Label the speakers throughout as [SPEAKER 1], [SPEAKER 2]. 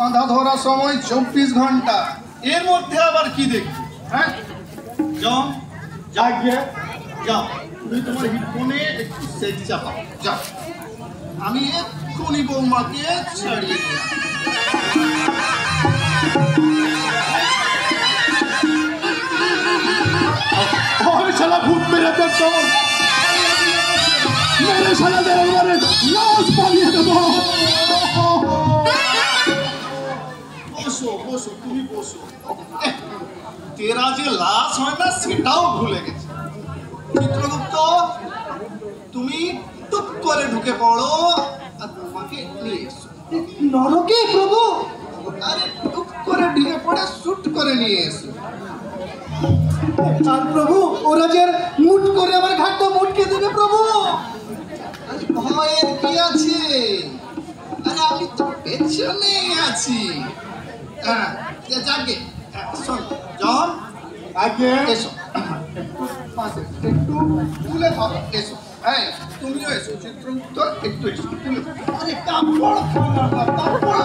[SPEAKER 1] বাঁধা ধরা সময় 24 ঘন্টা, এর মধ্যে আবার কি দেখবো? হ্যাঁ, যাও যাও, তুমি তোমার হিডফোনে একটু সেট চাপাও, যাও। আমি এক্ষুনি বৌমাকে ছাড়িয়ে দিলাম।
[SPEAKER 2] শালা ভূত বেরোতে তো মেরে শালাদের একবারে লাশ পালিয়ে দেবো।
[SPEAKER 1] বসো বসো, তুমি বসো। তেরা যে লাশ হয় না সেটাও ভুলে গেছে। চিত্রগুপ্ত, তুমি টুপ করে ঢুকে পড়ো আর তোমাকে নিয়ে এসো।
[SPEAKER 2] নরকে প্রভু?
[SPEAKER 1] আরে টুপ করে ঢুকে পড়ে শুট করে নিয়ে এসো।
[SPEAKER 2] আর প্রভু ওরা যে মুট করে আমার ঘাটটা মুটকে দেবে প্রভু।
[SPEAKER 1] আরে ভয়ের কি আছে? আরে আমি তো পেছনে আছি। হ্যাঁ, যাকে শোন জন,
[SPEAKER 2] আগে
[SPEAKER 1] এসো একটু তুলে ধরো, এসো। হ্যাঁ, তুমিও এসো। চিত্রগুপ্ত একটু এসো, তুলে ধরো। আরে কাপড়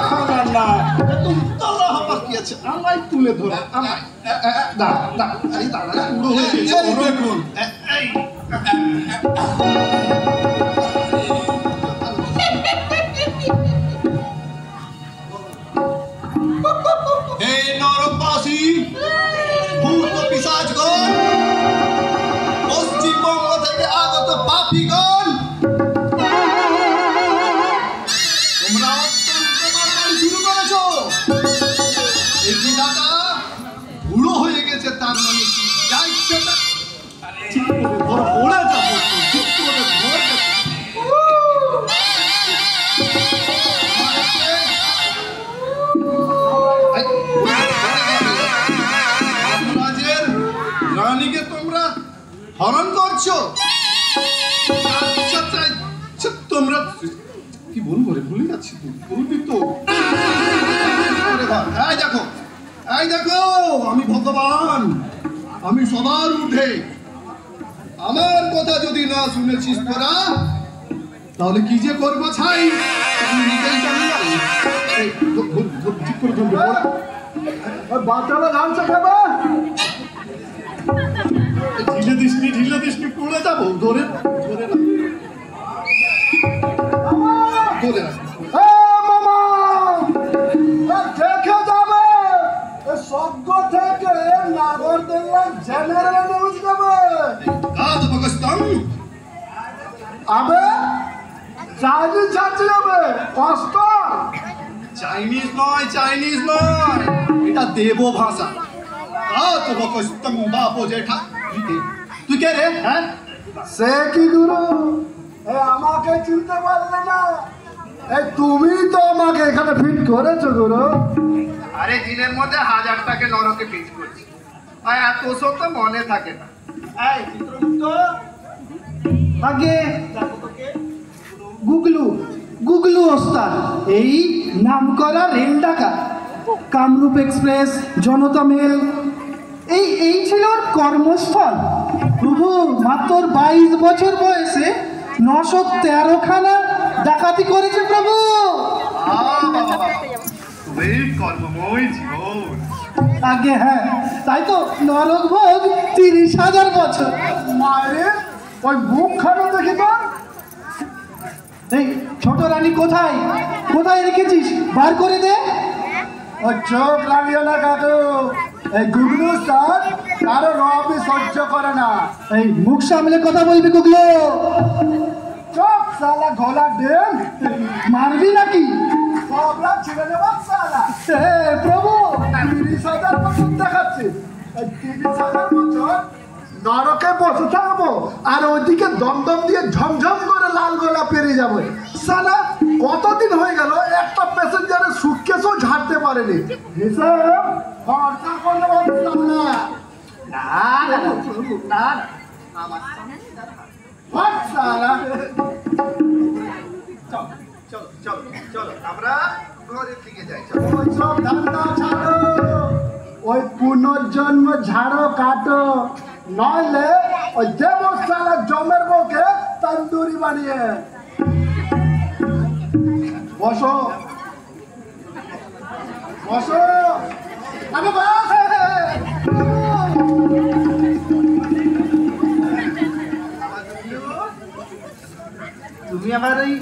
[SPEAKER 1] খানা না, তুমি তলা হবার কি আছে? আমায় তুলে ধরো, আমায়। দাঁড়া, আরে দাঁড়া, পুরো হয়ে গেছে। দেখুন হে নরকবাসী, ভূত পিশাচগণ, পশ্চিমবঙ্গ থেকে আগত পাপীগণ, তোমরা অত্যন্ত মারামারি শুরু করেছো। এই বিধাতা বুড়ো হয়ে গেছে, তার মানে কি? যা ইচ্ছে তা ঠিক করে ধর, পড়ে যাবো, ঠিক করে ধর। রানীকে তোমরা হরণ করছো। তোমরা কি বলবো রে, ভুলে যাচ্ছি। বলবি তো? এই দেখো, আমি ভগবান, আমি সবার উঠে। আমার কথা যদি না শুনেছিস তোরা, তাহলে কি যে করবো ছাই, নিজেই জানি না। ঠিক করে ধরবে,
[SPEAKER 2] বাচ্চারা লাঞ্চ খাবে।
[SPEAKER 1] ঢিলে দিসনি পড়ে যাবো। ধরে ধরে
[SPEAKER 2] মামা দেখে যাবে, স্বর্গ থেকে নাগরদোল্লা জেনারেল নিউজ দেবে। আবে চাইনিজ যাচ্ছে যাবে, কষ্ট।
[SPEAKER 1] চাইনিজ নয়, চাইনিজ নয়, এটা দেব ভাষা। তুই কে রে? হ্যাঁ,
[SPEAKER 2] সে কি গুরু, আমাকে চিনতে পারলে না? তুমি তো আমাকে এখানে ফিট করেছো গুরু।
[SPEAKER 1] আরে দিনের মধ্যে 1000টাকে নরকে ফিট করছি, আর এত সব তো মনে থাকে না। এই চিত্রগুপ্ত,
[SPEAKER 2] আগে গুগলু গুগলু ওস্তাদ, এই নামকরা রেল ডাকাত, কামরূপ এক্সপ্রেস, জনতা মেল, এই ছিল ওর কর্মস্থল। প্রভু মাত্র 22 বছর বয়সে 913খানা ডাকাতি করেছে প্রভু।
[SPEAKER 1] কর্মময় জীবন।
[SPEAKER 2] আগে হ্যাঁ, তাই তো নরক ভোগ 30,000 বছর। মায়ের ওই মুখখানা দেখি তো। এই ছোট রানী কোথায় কোথায় রেখেছিস, বার করে দে। ও চোখ লাগিও না কাকু, এই গুগলু স্যার কারো রবি সহ্য করে না। এই মুখ সামলে কথা বলবি গুগলু। চোখ সালা ঘোলা ডেম, মারবি নাকি? সবলা ছিঁড়ে নেব সালা। প্রভু 30,000 বছর দেখাচ্ছে, 30,000 বছর নরকে বসে থাকবো, আর ওইদিকে দমদম দিয়ে ঝমঝম করে লাল গোলা পেরিয়ে যাবো। সালা কতদিন হয়ে গেল একটা প্যাসেঞ্জারের সুটকেসও ঝাড়তে পারেনি। হিসাব খরচা করলে বলতাম না।
[SPEAKER 1] আমরা ঘরের দিকে যাই।
[SPEAKER 2] ওইসব ধান্দা ছাড়ো, ওই পুনর্জন্ম ঝাড়ো কাটো, নইলে ওই দেবস্থানের জমের বউকে তন্দুরি বানিয়ে বসো। বসো। আরে বাস,
[SPEAKER 3] তুমি আমার এই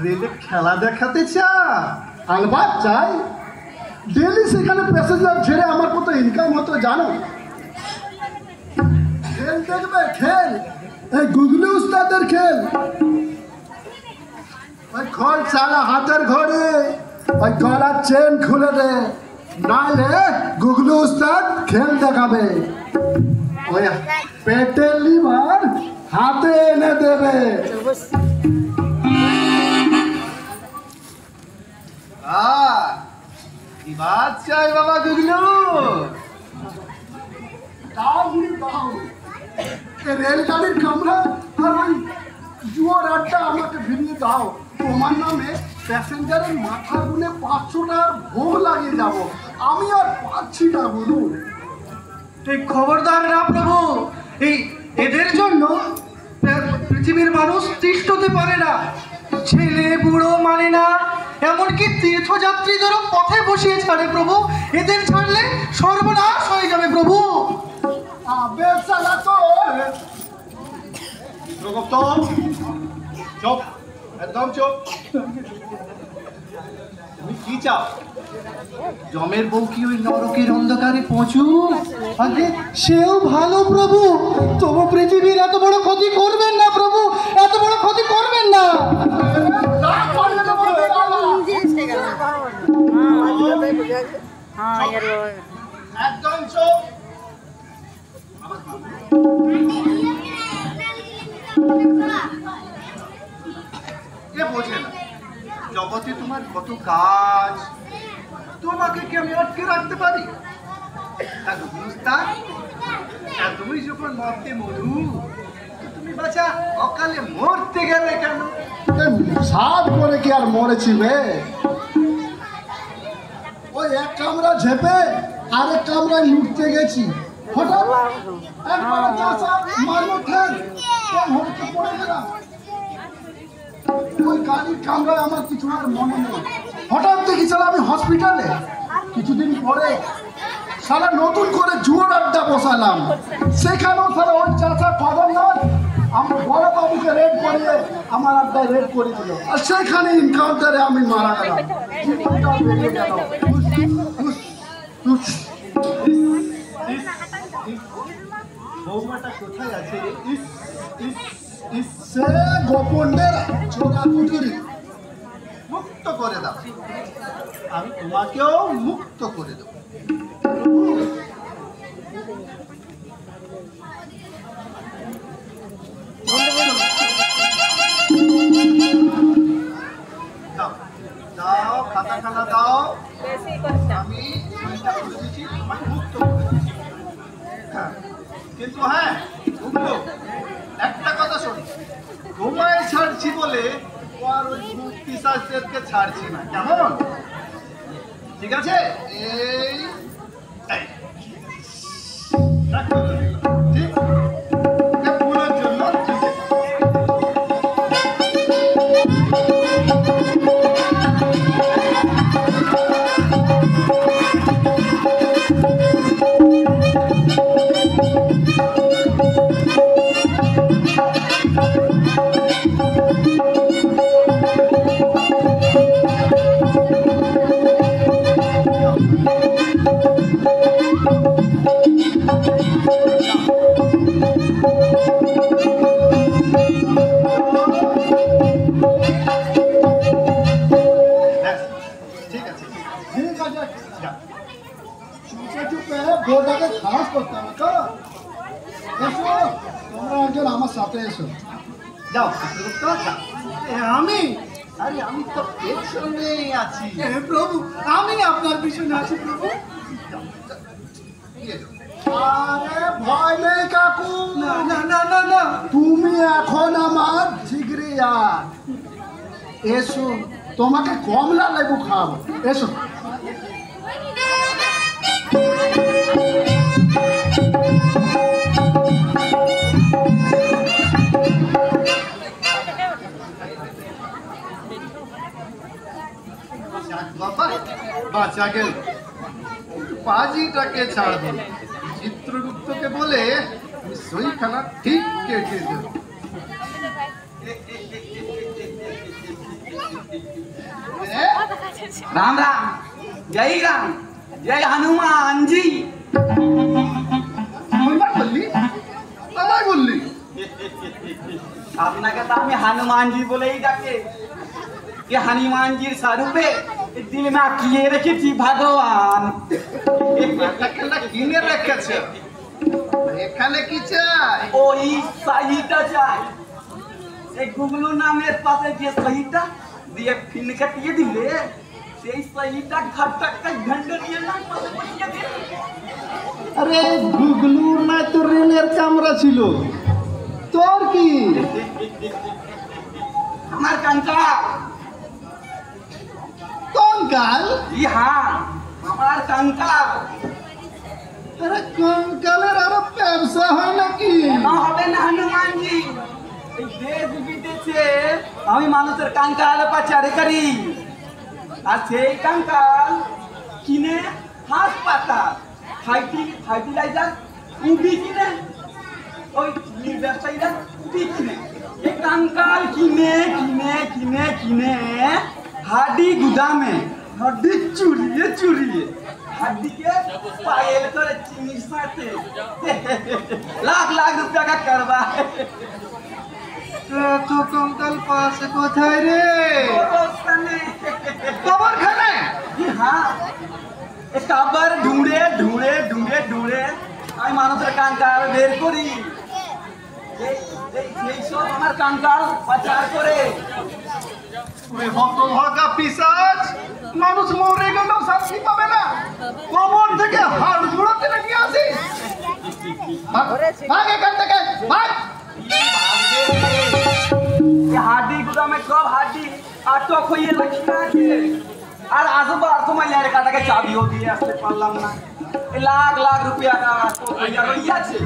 [SPEAKER 3] রেলে খেলা দেখাতে চাও?
[SPEAKER 2] আলবাত চাই। ডেলি সেখানে প্যাসেঞ্জার ছেড়ে আমার কত ইনকাম হতো জানো? খেল দেখবে, খেল, এই গুগলি উস্তাদের খেল। ওই খোল চালা হাতের ঘড়ি, ওই গলার চেন খুলে দে, নাহলে গুগলি উস্তাদ খেল দেখাবে। ওই পেটের লিভার হাতে এনে দেবে।
[SPEAKER 3] কি বাদ চাই বাবা গুগলু?
[SPEAKER 2] দাও গুলি দাও, এই রেলগাড়ির কামরা আর ওই জুয়োর আড্ডা আমাকে ফিরিয়ে দাও। তোমার নামে প্যাসেঞ্জারের মাথা গুনে 500 টাকার ভোগ লাগিয়ে যাব। আমি আর পাচ্ছি না গুরু।
[SPEAKER 4] এই খবরদার না প্রভু, এদের জন্য পৃথিবীর মানুষ তিষ্ঠ হতে পারে না। ছেলে বুড়ো মানে না, এমনকি তীর্থযাত্রীদেরও পথে বসিয়ে ছাড়ে প্রভু। এদের ছাড়লে সর্বনাশ হয়ে যাবে প্রভু।
[SPEAKER 2] আবে সালা তো
[SPEAKER 3] চুপ, একদম চুপ। তুমি কি চাও?
[SPEAKER 4] জমের বউ কি ওই নরকের অন্ধকারে পচু? আগে সেও ভালো প্রভু, তবু পৃথিবীর এত বড় ক্ষতি করবেন না প্রভু, এত বড় ক্ষতি করবেন না।
[SPEAKER 3] একদম চুপ। কে বোঝে না জগতে তোমার কত কাজ, তোমাকে কি আমি আটকে রাখতে পারি? তুমি যখন মরতে মধু, তুমি বাছা অকালে মরতে গেলে কেন?
[SPEAKER 2] সাত করে কি আর মরেছি বে? ওই এক কামরা ঝেপে আরেক কামরায় লুটতে গেছি, হঠাৎ একবার চাচা মারলো ঠেল, হঠাৎ পড়ে গেলাম। ওই গাড়ির কামরায় আমার কিছু আর মনে নেই। হঠাৎ দেখেছিলাম আমি হসপিটালে। কিছুদিন পরে সারা নতুন করে জুয়োর আড্ডা বসালাম। সেখানেও সারা ওই চাচা খবরদার আমার বড় বাবুকে রেড করিয়ে আমার আড্ডায় রেড করে দিল, আর সেখানে ইনকাউন্টারে আমি মারা গেলাম। জীবনটা বেরিয়ে গেল।
[SPEAKER 3] বৌমাটা কোথায় আছে?
[SPEAKER 2] সে গোপনের চোরা কুটুরি
[SPEAKER 3] মুক্ত করে দাও, আমি তোমাকেও মুক্ত করে দেবো। দাও দাও, খাতা খানা দাও, আমি চিন্তা করে দিচ্ছি, তোমাকে মুক্ত করে দিচ্ছি। হ্যাঁ, কিন্তু হ্যাঁ বুঝলো, একটা কথা শোন, তোমায় ছাড়ছি বলে আর ওই ভূত পিশাচদেরকে ছাড়ছি না, কেমন? ঠিক আছে? এই রাখো, ঠিক? এটা পুরোর জন্য ঠিক আছে।
[SPEAKER 2] বোর্ডটাকে খারাপ করতে হবে তো। এসো তোমরা একজন আমার সাথে এসো।
[SPEAKER 3] যাও আমি, আরে আমি তো পেছনেই আছি।
[SPEAKER 4] প্রভু, আমি আপনার পিছনে আছি প্রভু।
[SPEAKER 2] আরে ভয় নেই কাকু,
[SPEAKER 4] না না না না না,
[SPEAKER 2] তুমি এখন আমার জিগরিয়া। এসো তোমাকে কমলা লেবু খাওয়াবো, এসো।
[SPEAKER 1] বাঁচা গেল। পাজিটাকে ছাড়বো, চিত্রগুপ্তকে বলে আমি সইখানা ঠিক কেটে দেব।
[SPEAKER 5] राम राम, जय राम, जय हनुमान जी।
[SPEAKER 1] তুইবার বললি, আমায় বললি?
[SPEAKER 5] আপনাকে তো আমি হনুমান জি বলেই ডাকে। ये हनुमान जी स्वरूपे दिल में किए রেখেছি ভগবান।
[SPEAKER 1] এখানে কিনে রেখেছে, এখানে কি চাই?
[SPEAKER 5] ওই সহিটা চাই। এই গুগলু নামের পাশে যে সহিটা দিয়ে ফিন কাটিয়ে দিলে সেই সহিটা ঘাটটা ঘন্টা দিয়ে না পাশে বসিয়ে দিয়ে।
[SPEAKER 3] আরে গুগলুর না তো রেলের কামরা ছিল, তোর কি?
[SPEAKER 5] আমার কাঙ্কা
[SPEAKER 3] কঙ্কাল?
[SPEAKER 5] জি হ্যাঁ, আমার কাঙ্কা।
[SPEAKER 3] আরে কঙ্কালের আরো ব্যবসা হয় নাকি?
[SPEAKER 5] না হবে না হনুমান জি, এই দেশ বিদেশে আমি মানুষের কাঙ্কাল পাচার করি, আর সেই কাঙ্কাল কিনে হাসপাতাল ফার্টিলাইজার উবি কিনে, ওই চিনির ব্যবসায়ীরা উবি কিনে, এই কাঙ্কাল কিনে কিনে কিনে কিনে হাডি গুদামে হাডি চুরিয়ে চুরিয়ে হাড্ডিকে পায়েল করে চিনির সাথে লাখ লাখ রুপিয়া का करवा
[SPEAKER 3] তো কঙ্কাল পাশে কোথায় রে? কবরখানে?
[SPEAKER 5] हाँ কাবার ঢুঁড়ে ঢুঁড়ে ঢুঁড়ে ঢুঁড়ে আমি মানুষের কাঙ্কাল বের করি, সেই সব আমার কাঙ্কাল পাচার করে।
[SPEAKER 1] ওই হতভাগা পিশাচ, মানুষ মরে গেলেও শান্তি পাবে না, কবর থেকে হাড় গুঁড়ো টেনে নিয়ে আসিস। ভাগ এখান থেকে, ভাগ।
[SPEAKER 5] ये हाडी गुदामे कब हाडी आटो खोइए रखना है, और आजूबाजू तुम्हारे यार काटा के चाबी होती है असले पालम ना, लाख लाख रुपया का तो भैया भैया छे,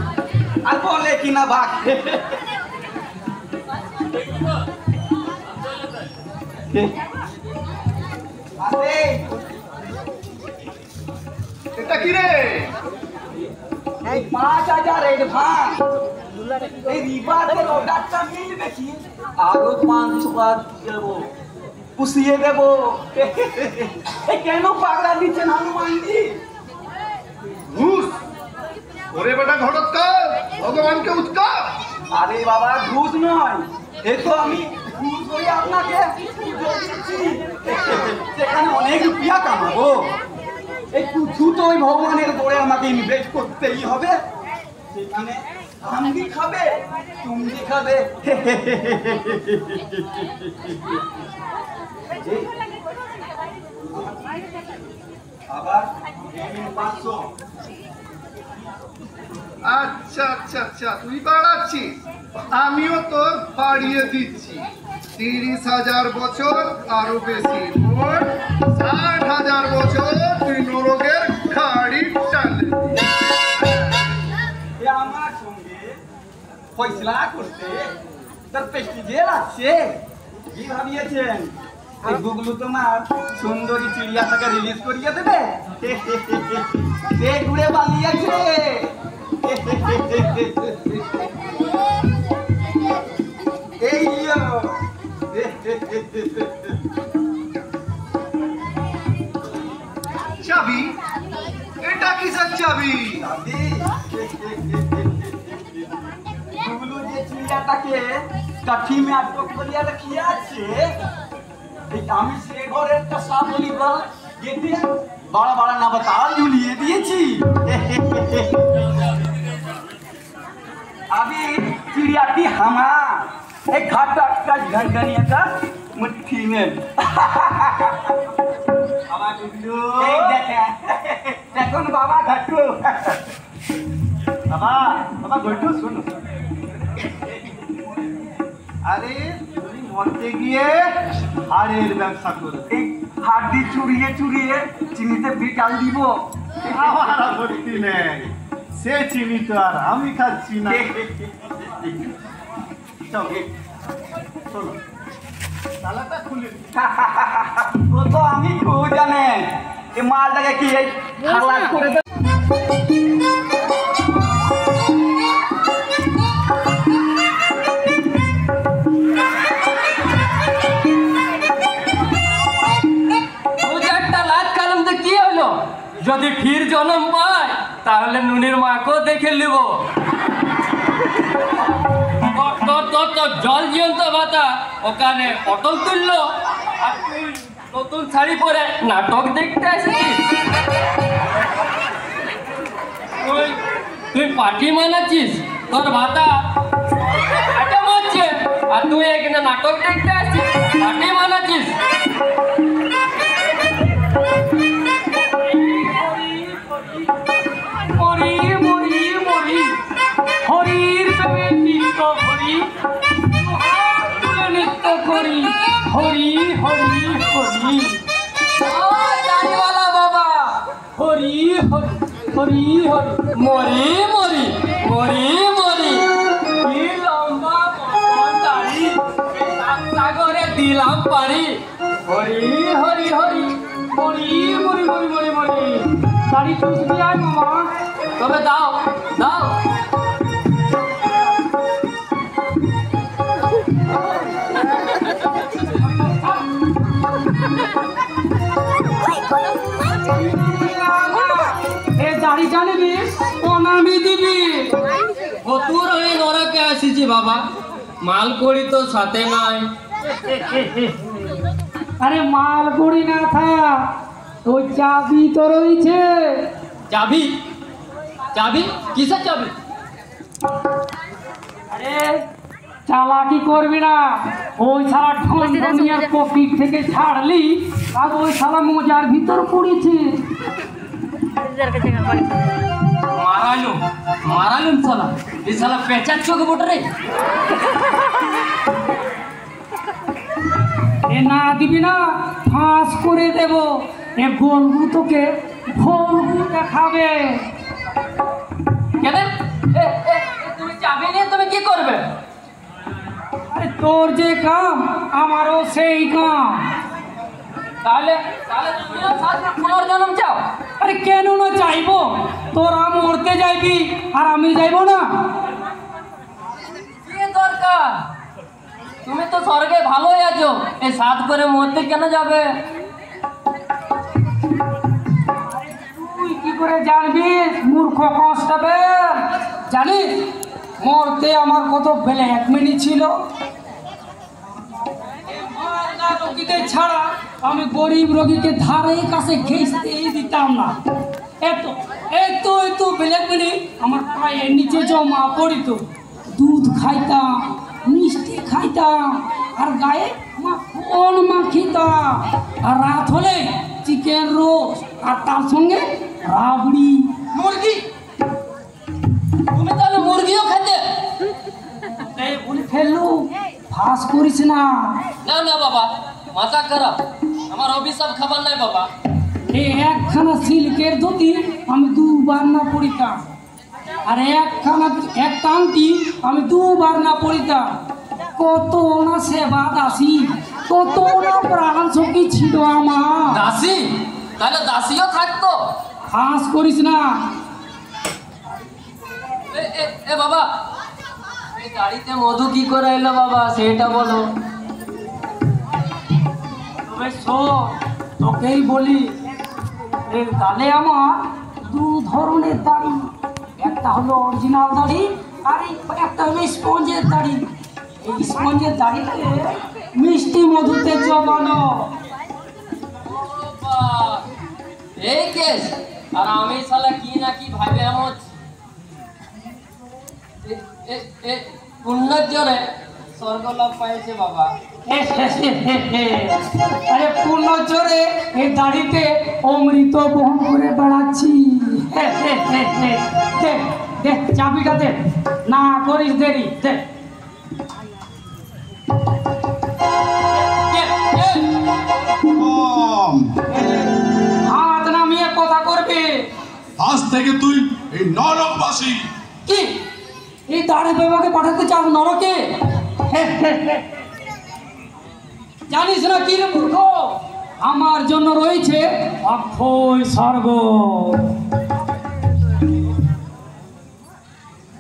[SPEAKER 5] और बोले कि ना भाग। आते
[SPEAKER 1] এটা কি রে?
[SPEAKER 5] 5000 एडवांस এই রিবারের অর্ডারটা মিলবে কি, আরো 500 বার দেবো, পুষিয়ে দেবো। এই কেন পাগড়া দিচ্ছেন হনুমানজি?
[SPEAKER 1] ঘুষ ওরে বেটা ঘটোৎকচ, ভগবানকে উৎকচ।
[SPEAKER 5] আরে বাবা ঘুষ নয়, এ তো আমি ঘুষ করে আপনাকে পুজো দিচ্ছি, সেখানে অনেক রুপিয়া কামাবো। এই কিছু তো ওই ভগবানের গোড়ে আমাকে ইনভেস্ট করতেই হবে, সেখানে আমি খাবে তুমি খাবে। আবার 500।
[SPEAKER 1] আচ্ছা আচ্ছা আচ্ছা, তুই বাড়াচ্ছিস, আমিও তো বাড়িয়ে দিচ্ছি। 30,000 বছর আরো বেশি, মোট 60,000 বছর তুই নরকের খাড়ি টানলি।
[SPEAKER 5] এ আমার সঙ্গে ফয়সলা করতে তার প্রেস্টিজের আছে কি ভাবিয়েছেন? এই গুগলু তোমার সুন্দরী চিড়িয়াটাকে রিলিজ করিয়ে দেবে, সে ঘুরে পালিয়েছে। এই
[SPEAKER 1] চাবি? এটা কিসের চাবি?
[SPEAKER 5] গুগলু যে চিড়িয়াটাকে কাঠি মে আটক করিয়া রাখিয়া আছে, এই আমি সে ঘরে একটা সাবলি বা গেটে বড় বড় নবতাল ঝুলিয়ে দিয়েছি। अभी चिड़ियाटी हमार एक घाटा का घंटनिया का मुट्ठी में। बाबा गुड्डू एक देखे देखो न बाबा घट्टू,
[SPEAKER 3] বাবা বাবা গট্টু শোনো, আরে তুমি মরতে গিয়ে হাড়ের ব্যবসা করো,
[SPEAKER 5] এই হাড্ডি চুরিয়ে চুরিয়ে চিনিতে বিকাল দিব।
[SPEAKER 3] আমার আপত্তি নেই, সে চিনি তো আর আমি খাচ্ছি না। চলো চলো তালাটা খুলে দিই।
[SPEAKER 5] वो तो আমি খুব জানে, এই মালটাকে কি এই খালাস করে দে।
[SPEAKER 6] যদি ফির জন্ম পায় তাহলে নুনির মাকেও দেখে নিব। জল জিয়ন্ত ভাতা ওখানে পটল তুললো আর তুই নতুন শাড়ি পরে নাটক দেখতে আসিস। তুই পার্টি মানাচ্ছিস, তোর ভাতা মারছে আর তুই এখানে নাটক দেখতে আসছিস, পার্টি মানাচ্ছিস। হরির প্রেমে নৃত্য করি, নৃত্য করি, হরি হরি হরি গাড়িওয়ালা বাবা, হরি হরি হরি হরি, মরি মরি মরি মরি, কি লম্বা দাড়ি, সাগরে দিলাম পারি, হরি হরি হরি মরি মরি মরি মরি মরি। দাড়ি চুষ দিয়ে আয় মামা, তবে দাও দাও। দাড়ি জানিবি অনামি দিবি, কতুর হয়ে নরকে আসিছি বাবা, মাল করি তো সাথে নাই।
[SPEAKER 7] আরে মাল করি না থা, ওই চাবি তো রয়েছে।
[SPEAKER 6] চাবি? চাবি কিসের চাবি?
[SPEAKER 7] আরে চালাকি করবি না, ওই শালা ঢনঢনিয়ার পকেট থেকে ছাড়লি আর ওই শালা মোজার ভিতর পড়েছে।
[SPEAKER 6] মারালুম মারালুম শালা, এই শালা পেঁচার চোখে বটে রে।
[SPEAKER 7] এ না দিবি না ফাঁস করে দেব, এ বলবু তোকে ভলবু দেখাবে।
[SPEAKER 6] কেন তুমি চাবি নিয়ে তুমি কি করবে?
[SPEAKER 7] আরে তোর যে কাম আমারও সেই কাম।
[SPEAKER 6] তাহলে তাহলে তুমিও সাথে পুনর্জন্ম চাও?
[SPEAKER 7] আরে কেন না চাইবো, তোরা মরতে যাইবি আর আমি যাইবো না?
[SPEAKER 6] কি দরকার, তুমি তো স্বর্গে ভালোই আছো, এই সাত করে মরতে কেন যাবে?
[SPEAKER 7] তুই কি করে জানবি মূর্খ কনস্টেবল? জানিস মরতে আমার কত ব্ল্যাক মানি ছিল। রোগীদের ছাড়া আমি গরিব রোগীকে ধারে কাছে ঘেঁচতেই দিতাম না। এত এত এত ব্ল্যাক মানি আমার পায়ের নিচে জমা পড়িত। দুধ খাইতাম, মিষ্টি খাইতাম, আর গায়ে মাখন মাখিতাম, আর রাত হলে চিকেন রোস্ট, আর তার সঙ্গে রাবড়ি।
[SPEAKER 6] মুরগি? তুমি তাহলে মুরগিও খেতে?
[SPEAKER 7] এই বলে ফেললু, ফাঁস করিস না।
[SPEAKER 6] না না বাবা, মাথা খারাপ, আমার অভিশাপ খাবার নাই বাবা।
[SPEAKER 7] এই একখানা সিল্কের ধুতি আমি দুবার না পরিতাম, আর একটা আংটি আমি দুবার না পরিতাম। কত না সেবা দাসী, কত না প্রাণ সখী ছিল আমার।
[SPEAKER 6] দাসী? তাহলে দাসীও থাকতো?
[SPEAKER 7] ফাঁস করিস না।
[SPEAKER 6] এ বাবা, এই গাড়িতে মধু কি করে এলো বাবা, সেটা বলো।
[SPEAKER 7] তবে শোন, তোকেই বলি, এই গালে আমার দু ধরনের দাড়ি, একটা হলো অরিজিনাল দাড়ি আর একটা হলো স্পঞ্জের দাড়ি। এই স্পঞ্জের দাড়িতে মিষ্টি মধুতে জমানো।
[SPEAKER 6] এই কেস, আর আমি শালা কি না কি ভাবে আমার পুণ্যের জোরে স্বর্গলাভ পাইছে বাবা।
[SPEAKER 7] আরে পূর্ণ জোরে এই দাড়িতে অমৃত বহন করে বেড়াচ্ছি। দে দে চাবিটা দে, না করিস দেরি, দে। হাত নামিয়ে কথা করবে।
[SPEAKER 1] আজ থেকে তুই এই নরকবাসী।
[SPEAKER 7] কি এই দাড়ি বাবাকে পাঠাতে চাস নরকে? জানিস না কি রে মূর্খ, আমার জন্য রয়েছে অক্ষয় স্বর্গ।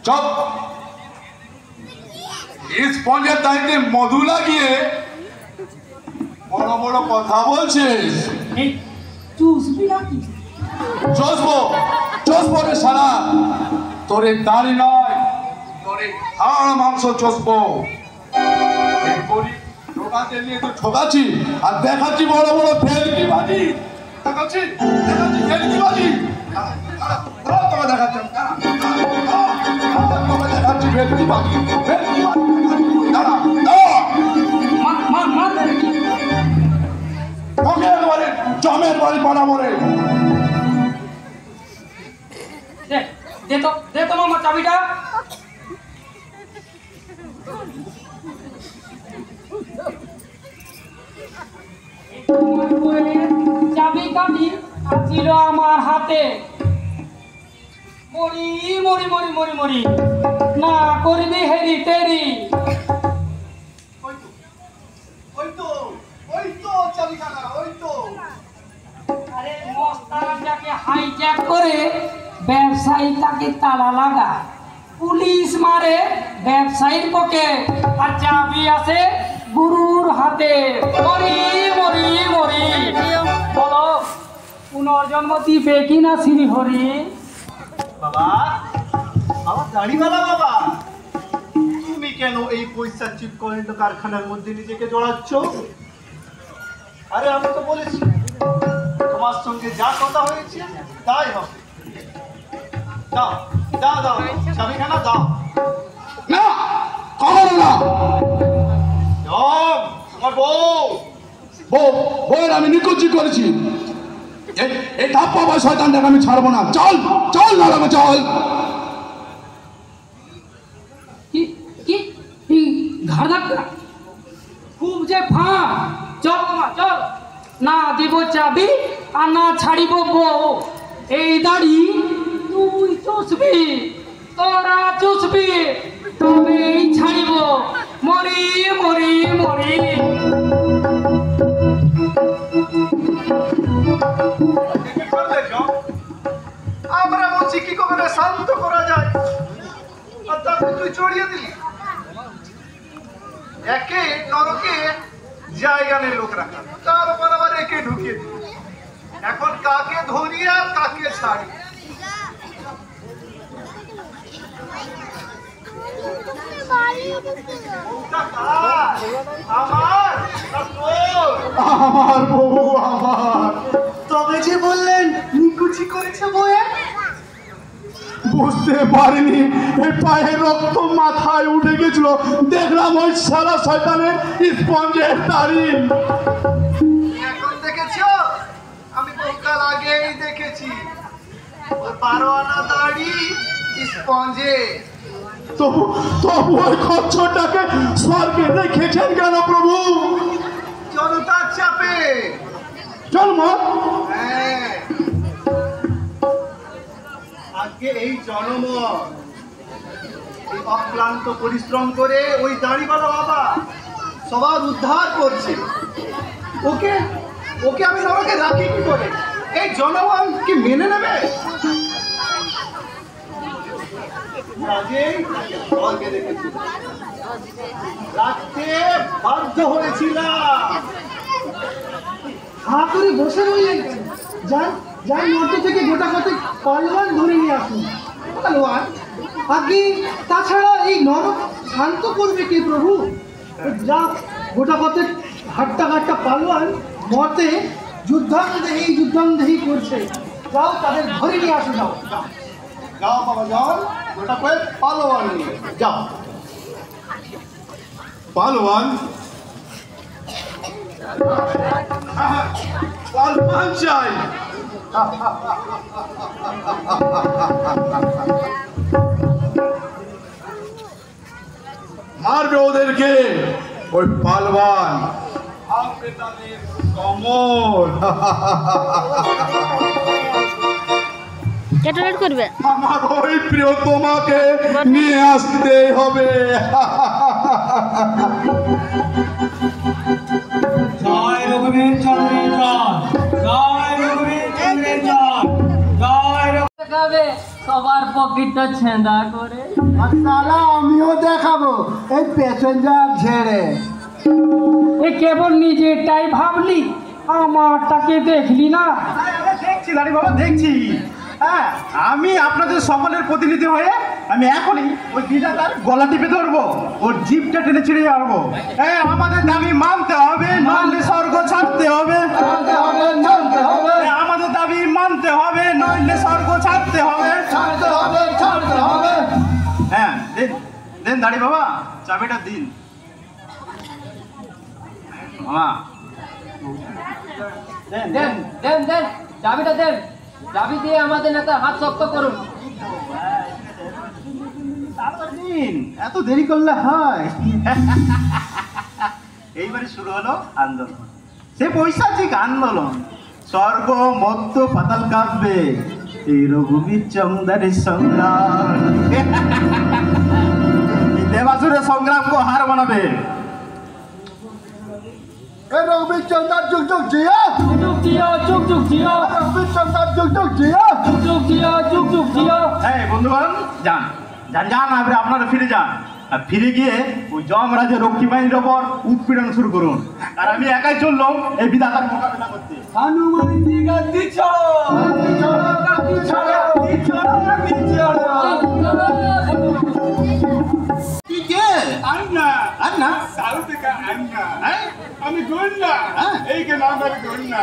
[SPEAKER 8] চপ স্পঞ্জের দাইতে মধু লাগিয়ে বড় বড় কথা বলছিস।
[SPEAKER 7] এই চুষবি নাকি?
[SPEAKER 8] চসবো রে সারা, তোরে দাড়ি নয়, তোরে হাড় মাংস চসবো। ঠোকাতে নিয়ে তো ঠকাচ্ছি আর দেখাচ্ছি বড় বড় ফেলকি বাজি, দেখাচ্ছি ফেলকি বাজি। তোমাকে দেখাচ্ছি ফেলকি বাজি, ফেলকি বাজি। দাঁড়া তোকে একবারে জমের বাড়ি বানাবো রে।
[SPEAKER 7] দে তো মামা চাবিটা। চাবি কাঠি ছিল আমার হাতে। মরি মরি মরি মরি মরি না করবি হেরি তেরি। আরে মস্তান যাকে হাইজ্যাক করে ব্যবসায়ী তাকে তালা লাগা, পুলিশ মারে ব্যবসায়ীর পকে, আর চাবি আছে গুরুর হাতে। মরি মরি মরি বলো পুনর্জন্ম দিবে কিনা শ্রী হরি?
[SPEAKER 3] বাবা, আমার দাড়িওয়ালা বাবা, তুমি কেন এই পয়সা চিপ করেন কারখানার মধ্যে নিজেকে জড়াচ্ছ? আরে আমি তো বলেছি তোমার সঙ্গে যা কথা হয়েছে তাই হবে। দাও দাও দাও চাবিখানা দাও।
[SPEAKER 8] না কখনো না।
[SPEAKER 3] তোমার বউ
[SPEAKER 8] বউয়ের আমি নিকুচি করেছি। এই ধাপ্পা বা শয়তানটাকে আমি ছাড়বো না। চল চল দাঁড়াবো, চল।
[SPEAKER 7] কি কি ঘর ধাক্কা খুব যে ফা। চল মামা চল, না দিব চাবি আর না ছাড়িব বউ। এই দাড়ি তুই চুষবি, তোরা চুষবি, তবেই ছাড়িব। মরি মরি মরি।
[SPEAKER 3] আমরা বলছি কি করে শান্ত করা যায়, আর তারপর তুই চড়িয়ে দিলি। একে নরকে জায়গা নেই লোক রাখা, তার উপর আবার একে ঢুকিয়ে দিল। এখন কাকে ধরি আর কাকে ছাড়ি? আমার
[SPEAKER 8] আমার বউ আমার।
[SPEAKER 2] তবে যে বললেন নিকুচি করেছে বউয়ে,
[SPEAKER 8] বুঝতে পারিনি এই পায়ে রক্ত মাথায় উঠে গেছিল। দেখলাম ওই সারা শয়তানের স্পঞ্জের দাড়ি।
[SPEAKER 3] এখন দেখেছো? আমি বহুকাল আগেই দেখেছি। ওই 12 আনা দাড়ি স্পঞ্জে।
[SPEAKER 8] তবু ওই খচ্চরটাকে স্বর্গে রেখেছেন কেন প্রভু?
[SPEAKER 3] জনতার চাপে।
[SPEAKER 8] চল মা।
[SPEAKER 3] হ্যাঁ, আজকে এই জনম এই অক্লান্ত পরিশ্রম করে ওই দাড়িওয়ালা বাবা সবার উদ্ধার করছে। ওকে ওকে আমি নরকে রাখি কি করে? এই জনগণ কি মেনে নেবে? কাজেই স্বর্গে রেখেছি, রাখতে বাধ্য হয়েছিলাম।
[SPEAKER 2] হা করে বসে রইলেন কেন? যান যান মধ্য থেকে গোটা কত পালোয়ান ধরে নিয়ে আসুন। পালোয়ান আগে, তাছাড়া এই নরক শান্ত করবে কে প্রভু? যা গোটা কত হাট্টা ঘাট্টা পালোয়ান মতে যুদ্ধাঙ্গদেহী করছে। যাও তাদের ধরে নিয়ে আসো। যাও
[SPEAKER 3] যাও বাবা যাও, গোটা কয়েক পালোয়ান নিয়ে যাও।
[SPEAKER 8] পালোয়ান পালোয়ান চাই। মারবে ওদেরকে ওই পালোয়ান, ভাঙবে তাদের কমর।
[SPEAKER 9] ক্যাটারেট করবে।
[SPEAKER 8] আমার ওই প্রিয় তোমাকে নিয়ে আসতে হবে।
[SPEAKER 5] জয় রঘু রঘুবীর চন্দ্রের জয়, জয় রঘুবীর চন্দ্রের জয়, জয়
[SPEAKER 6] দেখাবে সবার পকেটটা ছেঁদা করে।
[SPEAKER 2] আর শালা আমিও দেখাবো এই প্যাসেঞ্জার ঝেড়ে।
[SPEAKER 7] এ কেবল নিজেরটাই ভাবলি, আমারটাকে দেখলি না?
[SPEAKER 3] দেখছি দাঁড়ি বাবা, দেখছি। হ্যাঁ, আমি আপনাদের সকলের প্রতিনিধি হয়ে আমি এখনই ওই বিধাতার গলা টিপে ধরবো, ওর জিভটা টেনে ছিঁড়ে যাবো। হ্যাঁ, আমাদের দাবি মানতে হবে, নইলে স্বর্গ ছাড়তে হবে। আমাদের দাবি মানতে হবে, নইলে স্বর্গ ছাড়তে হবে। হ্যাঁ, দেন দেন দাঁড়ি বাবা, চাবিটা দিন মামা। দেন
[SPEAKER 6] দেন দেন দেন, চাবিটা দেন। চাবি দিয়ে আমাদের নেতার হাত শক্ত করুন।
[SPEAKER 3] দিন, এত দেরি করলে হয়? এইবারে শুরু হলো আন্দোলন, সে পৈশাচিক আন্দোলন। স্বর্গ মধ্য পাতাল কাঁপবে, এই রঘুবীর চন্দ্রের সংগ্রাম। দেবাসুরের সংগ্রামকে হার বানাবে।
[SPEAKER 2] রঘুবীর চন্দ্র যুগ যুগ জিয়া,
[SPEAKER 7] যুগ জিয়া, যুগ যুগ জিয়া,
[SPEAKER 2] রঘুবীর চন্দ্র যুগ যুগ জিয়া,
[SPEAKER 7] যুগ যুগ জিয়া, যুগ যুগ জিয়া।
[SPEAKER 3] হ্যাঁ বন্ধুগণ, যান যান যান, আপনারা ফিরে যান। আর ফিরে গিয়ে ওই যমরাজের রক্ষী বাহিনীর ওপর উৎপীড়ন শুরু করুন। আর আমি একাই চললাম এই বিধাতার মোকাবিলা করতে।
[SPEAKER 5] হনুমানজি গাদি ছাড়ো, গাদি ছাড়ো, গাদি ছাড়ো, গাদি ছাড়ো, গাদি ছাড়ো।
[SPEAKER 3] তুই কে?
[SPEAKER 1] আন্না
[SPEAKER 3] আন্না?
[SPEAKER 1] সাউথ का अन्ना
[SPEAKER 3] হ্যাঁ?
[SPEAKER 1] আমি गोन्ना
[SPEAKER 3] हाँ?
[SPEAKER 1] एक नाम है गोन्ना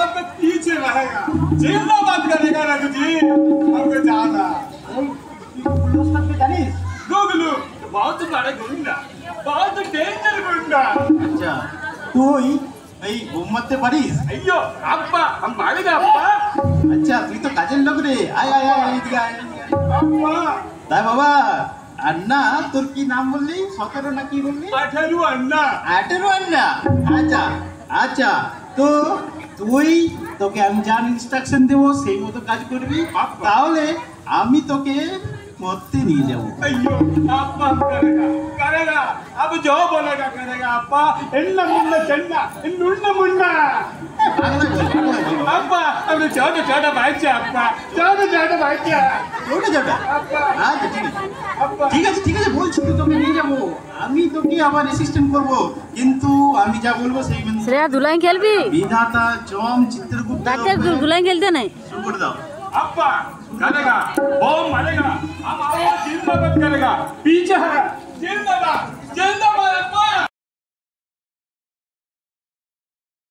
[SPEAKER 1] अब पीछे रहेगा जिंदाबाद करेगा रघु जी हमको जाना
[SPEAKER 3] পুরস্কারকে জানিস?
[SPEAKER 1] गुगलू बहुत बड़ा गोन्ना बहुत डेंजर गोन्ना
[SPEAKER 3] আচ্ছা, তুই এই বোম মারতে পারিস?
[SPEAKER 1] अयो अब्बा हम मारेगा अब्बा
[SPEAKER 3] আচ্ছা, তুই তো কাজের লোক রে। আয় আয় আয়, এদিকে আয়।
[SPEAKER 1] अब्बा
[SPEAKER 3] তাই বাবা, আন্না তোর কি নাম বললি? 17 না কি বললি?
[SPEAKER 1] 18 अन्ना
[SPEAKER 3] 18 আন্না। আচ্ছা আচ্ছা, তো তোকে আমি যা ইনস্ট্রাকশন দেবো সেই মতো কাজ করবি, তাহলে আমি তোকে মরতে নিয়ে যাবো।
[SPEAKER 1] अयो अब्बा करेगा करेगा अब जो बोलेगा करेगा अब्बा इन्ना मुन्ना चन्ना इन्नुन्ना मुन्ना
[SPEAKER 3] বাংলা বল, বাংলা বল।
[SPEAKER 1] अब्बा अब छोटा छोटा बच्चा अब्बा छोटा बच्चा
[SPEAKER 3] ওটা যাবে। আচ্ছা ঠিক আছে, ঠিক আছে ঠিক আছে, বলছি তো তোকে নিয়ে যাবো। আমি তোকে আবার অ্যাসিস্ট্যান্ট করবো, কিন্তু আমি যা বলবো সেই মেনে
[SPEAKER 9] শ্রেয়া দুলাই খেলবি?
[SPEAKER 3] বিধাতা জম চিত্রগুপ্ত
[SPEAKER 9] ডাক্তার দুলাই খেলতে নাই?
[SPEAKER 3] শুরু করে দাও।
[SPEAKER 1] अब्बा करेगा बम मारेगा हम आपको जिंदाबाद करेगा पीछे है जिंदाबाद जिंदाबाद अब्बा